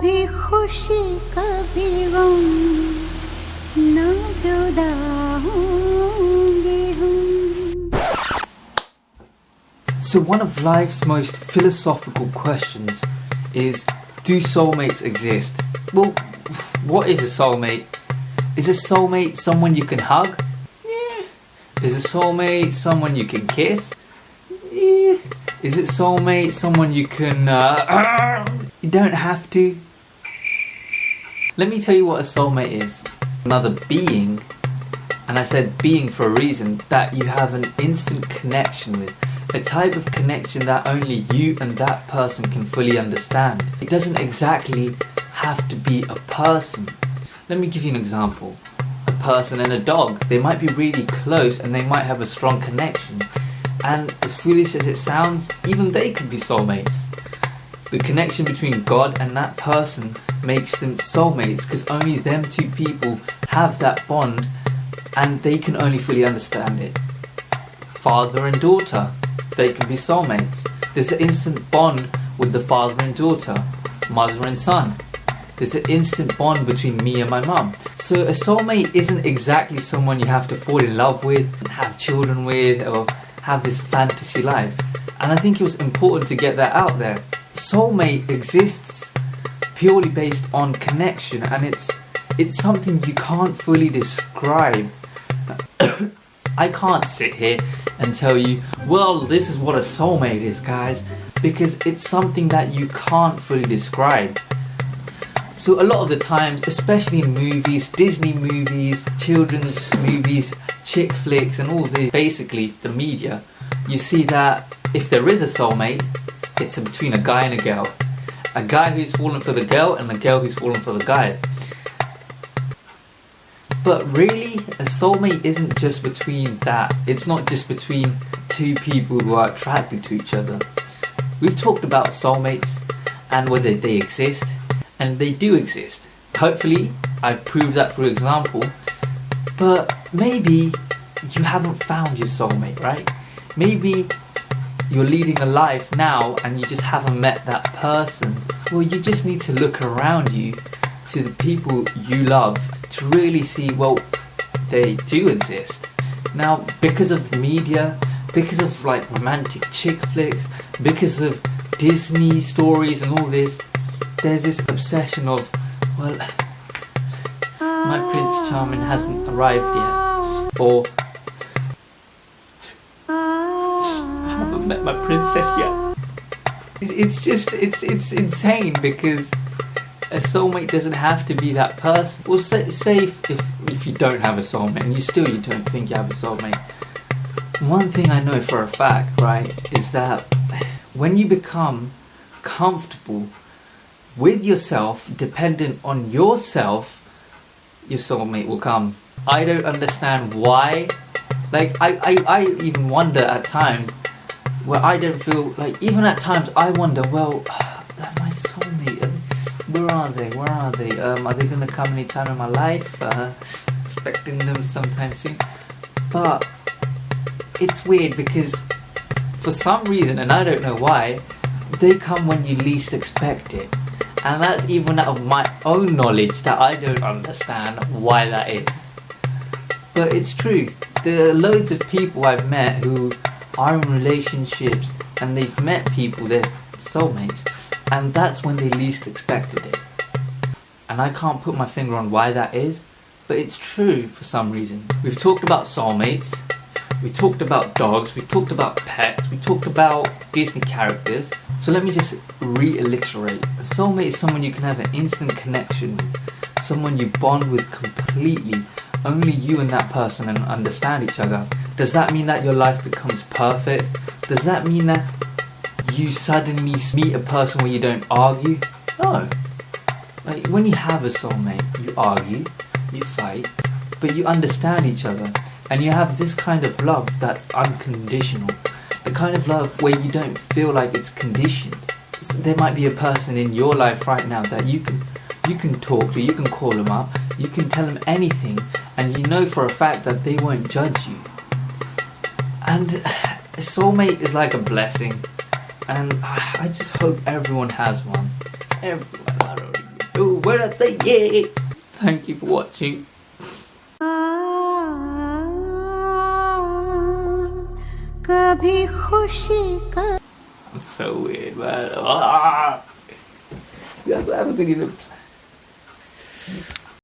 कभी खुशी कभी गम ना जुदा होंगे हम. So one of life's most philosophical questions is, do soulmates exist? Well, what is a soulmate? Is a soulmate someone you can hug? Yeah. Is a soulmate someone you can kiss? Yeah. Is it soulmate someone you can you don't have to? Let me tell you what a soulmate is. Another being, and I said being for a reason, that you have an instant connection with. A type of connection that only you and that person can fully understand. It doesn't exactly have to be a person. Let me give you an example. A person and a dog. They might be really close and they might have a strong connection. And as foolish as it sounds, even they could be soulmates. The connection between God and that person makes them soulmates because only them two people have that bond and they can only fully understand it. Father and daughter, they can be soulmates. There's an instant bond with the father and daughter, mother and son. There's an instant bond between me and my mum. So a soulmate isn't exactly someone you have to fall in love with, have children with, or have this fantasy life. And I think it was important to get that out there. Soulmate exists purely based on connection, and it's something you can't fully describe. I can't sit here and tell you, well, this is what a soulmate is, guys, because it's something that you can't fully describe. So a lot of the times, especially in movies, Disney movies, children's movies, chick flicks and all this, basically the media, you see that if there is a soulmate, it's between a guy and a girl. A guy who's fallen for the girl and a girl who's fallen for the guy. But really, a soulmate isn't just between that. It's not just between two people who are attracted to each other. We've talked about soulmates and whether they exist, and they do exist. Hopefully, I've proved that through example, but maybe you haven't found your soulmate, right? Maybe you're leading a life now and you just haven't met that person. Well, you just need to look around you to the people you love to really see, well, they do exist. Now, because of the media, because of like romantic chick flicks, because of Disney stories and all this, there's this obsession of, well, my Prince Charming hasn't arrived yet, or I haven't met my princess yet. It's insane because a soulmate doesn't have to be that person. Well, say if you don't have a soulmate and you don't think you have a soulmate. One thing I know for a fact, right, is that when you become comfortable with yourself, dependent on yourself, your soulmate will come. I don't understand why. Like, I even wonder at times where I don't feel like, even at times I wonder, well, that my soulmate, where are they? Are they going to come anytime in my life? Expecting them sometime soon. But it's weird because for some reason, and I don't know why, they come when you least expect it. And that's even out of my own knowledge that I don't understand why that is. But it's true. There are loads of people I've met who are in relationships and they've met people, they're soulmates, and that's when they least expected it. And I can't put my finger on why that is, but it's true for some reason. We've talked about soulmates, we talked about dogs, we talked about pets, we talked about Disney characters. So let me just reiterate. A soulmate is someone you can have an instant connection with, someone you bond with completely. Only you and that person and understand each other. Does that mean that your life becomes perfect? Does that mean that you suddenly meet a person where you don't argue? No. Like, when you have a soulmate, you argue, you fight, but you understand each other. And you have this kind of love that's unconditional. The kind of love where you don't feel like it's conditioned. There might be a person in your life right now that you can talk to, you can call them up, you can tell them anything, and you know for a fact that they won't judge you. And a soulmate is like a blessing, and I just hope everyone has one. Everyone, I don't really When I say yeah. Thank you for watching. कभी खुशी का I'm so weird, man. You guys are having to give it.